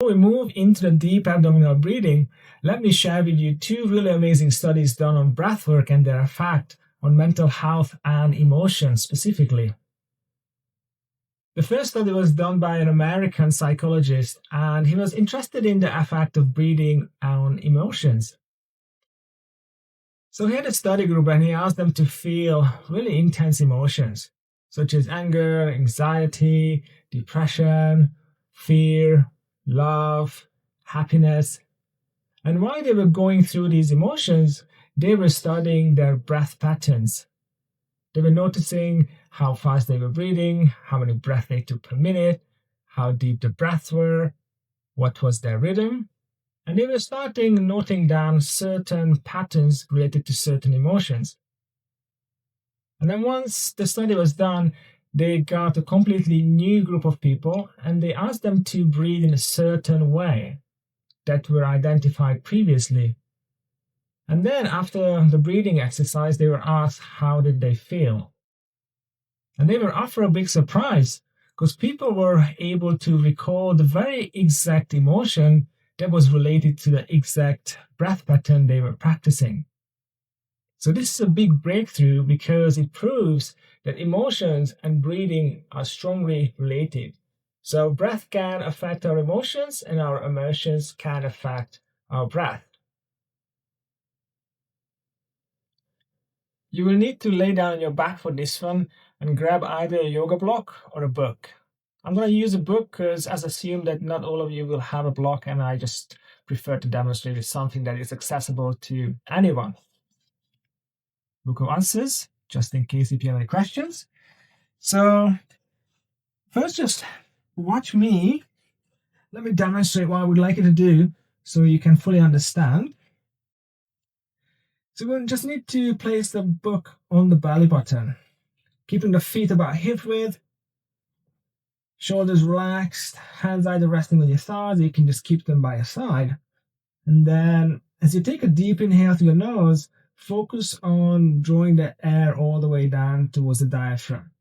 we move into the deep abdominal breathing, let me share with you two really amazing studies done on breathwork and their effect on mental health and emotions specifically. The first study was done by an American psychologist, and he was interested in the effect of breathing on emotions. So he had a study group and he asked them to feel really intense emotions, such as anger, anxiety, depression, fear, love, happiness. And while they were going through these emotions, they were studying their breath patterns. They were noticing how fast they were breathing, how many breaths they took per minute, how deep the breaths were, what was their rhythm, and they were starting noting down certain patterns related to certain emotions. And then once the study was done, they got a completely new group of people and they asked them to breathe in a certain way that were identified previously. And then after the breathing exercise, they were asked how did they feel. And they were up for a big surprise because people were able to recall the very exact emotion that was related to the exact breath pattern they were practicing. So this is a big breakthrough because it proves that emotions and breathing are strongly related. So breath can affect our emotions and our emotions can affect our breath. You will need to lay down your back for this one and grab either a yoga block or a book. I'm going to use a book because as assumed that not all of you will have a block, and I just prefer to demonstrate with something that is accessible to anyone. Book of answers, just in case if you have any questions. So first just watch me. Let me demonstrate what I would like you to do so you can fully understand. So we just need to place the book on the belly button, keeping the feet about hip width, shoulders relaxed, hands either resting on your thighs, or you can just keep them by your side. And then as you take a deep inhale through your nose, focus on drawing the air all the way down towards the diaphragm.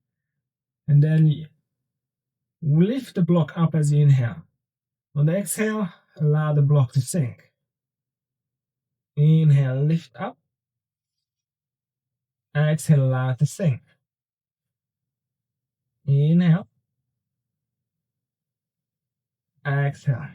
And then lift the block up as you inhale. On the exhale, allow the block to sink. Inhale, lift up. Exhale, allow it to sink. Inhale. Exhale.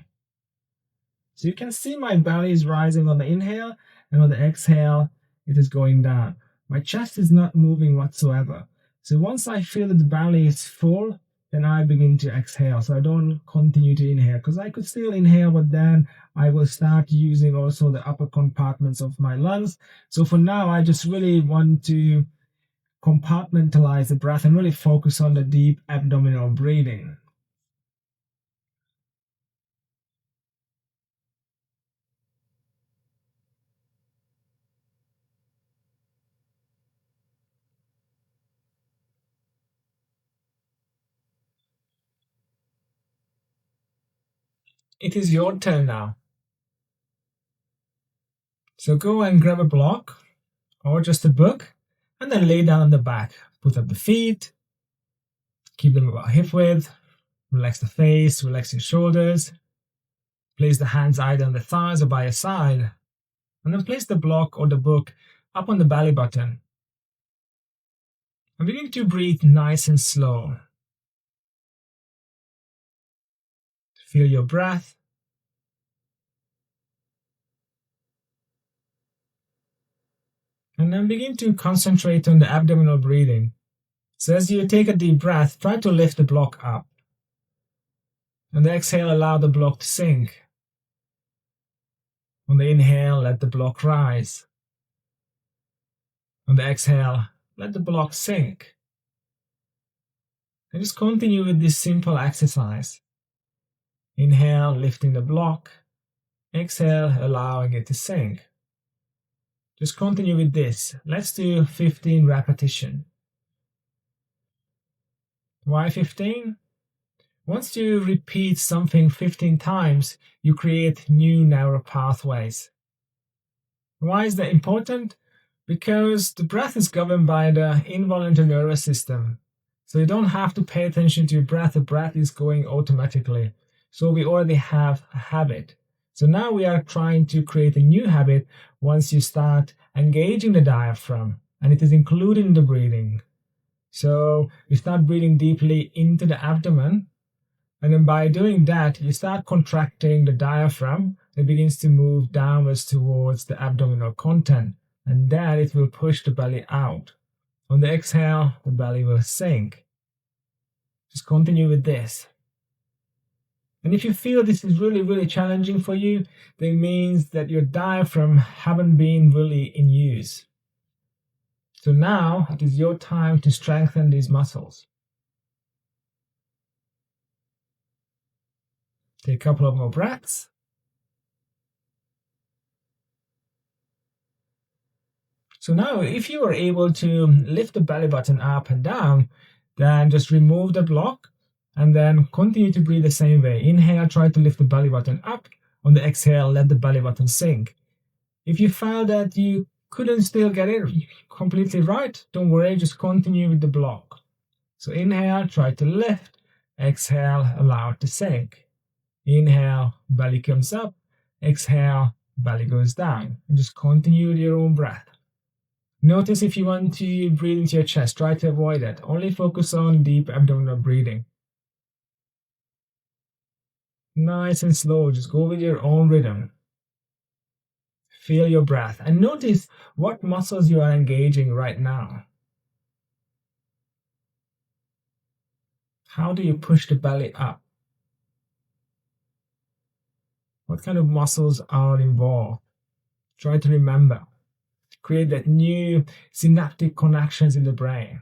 So you can see my belly is rising on the inhale, and on the exhale, it is going down. My chest is not moving whatsoever. So once I feel that the belly is full, then I begin to exhale. So I don't continue to inhale because I could still inhale, but then I will start using also the upper compartments of my lungs. So for now, I just really want to compartmentalize the breath and really focus on the deep abdominal breathing. It is your turn now. So go and grab a block or just a book and then lay down on the back. Put up the feet, keep them about hip width, relax the face, relax your shoulders. Place the hands either on the thighs or by your side, and then place the block or the book up on the belly button. And begin to breathe nice and slow. Feel your breath. And then begin to concentrate on the abdominal breathing. So as you take a deep breath, try to lift the block up. On the exhale, allow the block to sink. On the inhale, let the block rise. On the exhale, let the block sink. And just continue with this simple exercise. Inhale, lifting the block. Exhale, allowing it to sink. Just continue with this. Let's do 15 repetitions. Why 15? Once you repeat something 15 times, you create new neural pathways. Why is that important? Because the breath is governed by the involuntary nervous system. So you don't have to pay attention to your breath. The breath is going automatically. So we already have a habit. So now we are trying to create a new habit once you start engaging the diaphragm, and it is included in the breathing. So you start breathing deeply into the abdomen, and then by doing that, you start contracting the diaphragm. It begins to move downwards towards the abdominal content, and then it will push the belly out. On the exhale, the belly will sink. Just continue with this. And if you feel this is really challenging for you, then it means that your diaphragm haven't been really in use. So now it is your time to strengthen these muscles. Take a couple of more breaths. So now if you are able to lift the belly button up and down, then just remove the block and then continue to breathe the same way. Inhale, try to lift the belly button up. On the exhale, let the belly button sink. If you found that you couldn't still get it completely right, don't worry, just continue with the block. So inhale, try to lift. Exhale, allow it to sink. Inhale, belly comes up. Exhale, belly goes down. And just continue with your own breath. Notice if you want to breathe into your chest, try to avoid it. Only focus on deep abdominal breathing. Nice and slow, just go with your own rhythm. Feel your breath and notice what muscles you are engaging right now. How do you push the belly up? What kind of muscles are involved? Try to remember. Create that new synaptic connections in the brain.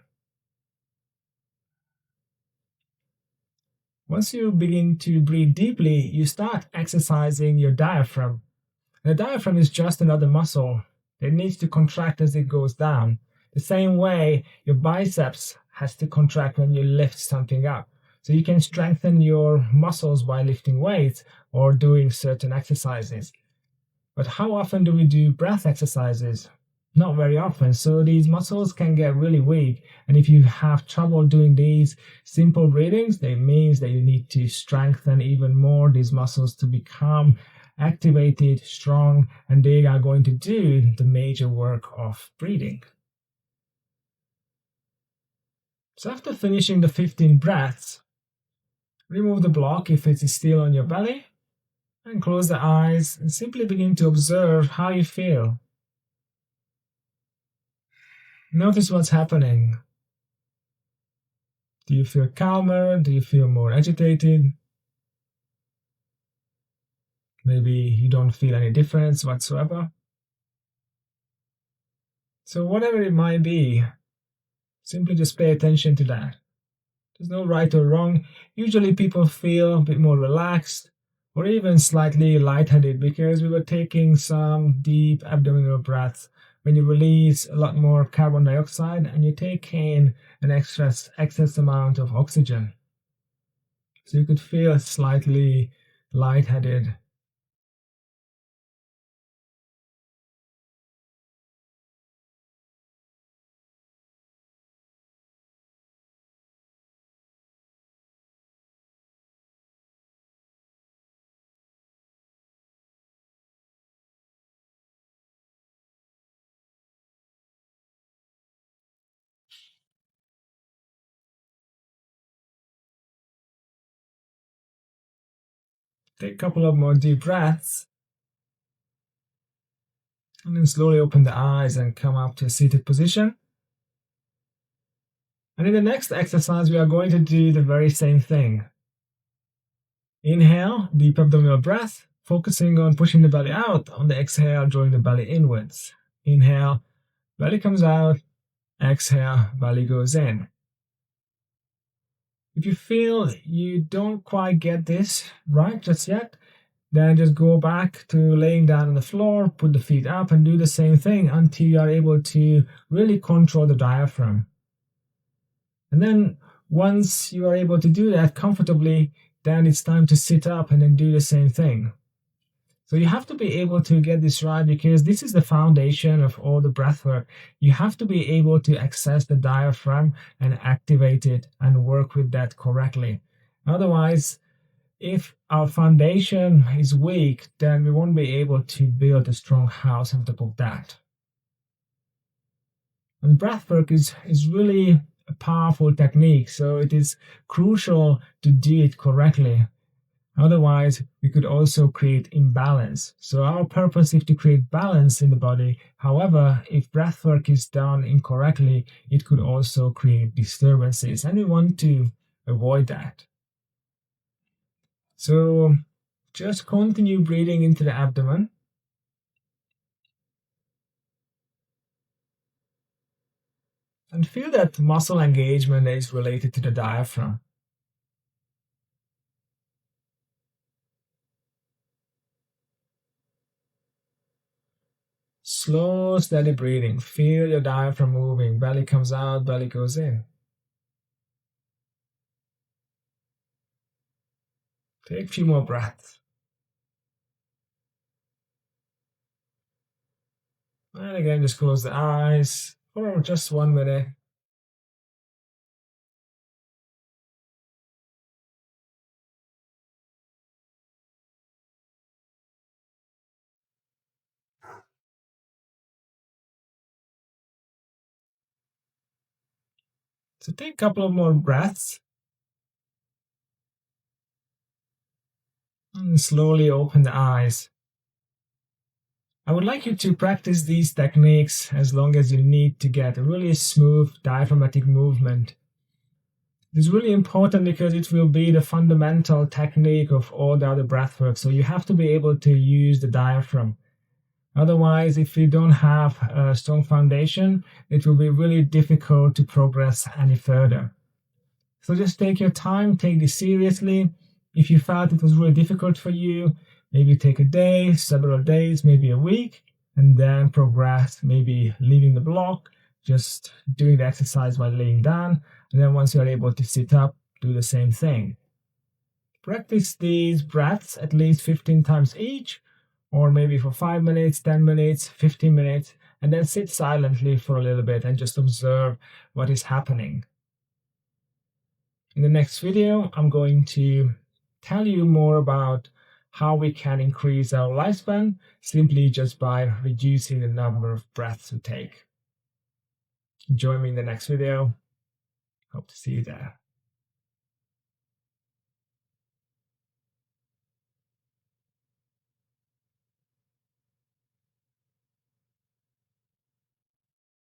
Once you begin to breathe deeply, you start exercising your diaphragm. The diaphragm is just another muscle that needs to contract as it goes down. The same way your biceps has to contract when you lift something up. So you can strengthen your muscles by lifting weights or doing certain exercises. But how often do we do breath exercises? Not very often, so these muscles can get really weak, and if you have trouble doing these simple breathings, that means that you need to strengthen even more these muscles to become activated, strong, and they are going to do the major work of breathing. So after finishing the 15 breaths, remove the block if it is still on your belly, and close the eyes and simply begin to observe how you feel. Notice what's happening. Do you feel calmer? Do you feel more agitated? Maybe you don't feel any difference whatsoever. So whatever it might be, simply just pay attention to that. There's no right or wrong. Usually people feel a bit more relaxed or even slightly lightheaded because we were taking some deep abdominal breaths. When you release a lot more carbon dioxide and you take in an excess amount of oxygen. So you could feel slightly lightheaded. Take a couple of more deep breaths. And then slowly open the eyes and come up to a seated position. And in the next exercise, we are going to do the very same thing. Inhale, deep abdominal breath, focusing on pushing the belly out. On the exhale, drawing the belly inwards. Inhale, belly comes out. Exhale, belly goes in. If you feel you don't quite get this right just yet, then just go back to laying down on the floor, put the feet up and do the same thing until you are able to really control the diaphragm. And then once you are able to do that comfortably, then it's time to sit up and then do the same thing. So you have to be able to get this right because this is the foundation of all the breath work. You have to be able to access the diaphragm and activate it and work with that correctly. Otherwise, If our foundation is weak, then we won't be able to build a strong house on top of that. And breathwork is really a powerful technique, so it is crucial to do it correctly. Otherwise, we could also create imbalance. So our purpose is to create balance in the body. However, if breathwork is done incorrectly, it could also create disturbances, and we want to avoid that. So just continue breathing into the abdomen. And feel that muscle engagement that is related to the diaphragm. Slow, steady breathing. Feel your diaphragm moving. Belly comes out, belly goes in. Take a few more breaths. And again, just close the eyes for just 1 minute. So take a couple of more breaths. And slowly open the eyes. I would like you to practice these techniques as long as you need to get a really smooth diaphragmatic movement. It's really important because it will be the fundamental technique of all the other breathwork. So you have to be able to use the diaphragm. Otherwise, if you don't have a strong foundation, it will be really difficult to progress any further. So just take your time, take this seriously. If you felt it was really difficult for you, maybe take a day, several days, maybe a week, and then progress, maybe leaving the block, just doing the exercise while laying down, and then once you're able to sit up, do the same thing. Practice these breaths at least 15 times each, or maybe for 5 minutes, 10 minutes, 15 minutes, and then sit silently for a little bit and just observe what is happening. In the next video, I'm going to tell you more about how we can increase our lifespan simply just by reducing the number of breaths we take. Join me in the next video. Hope to see you there.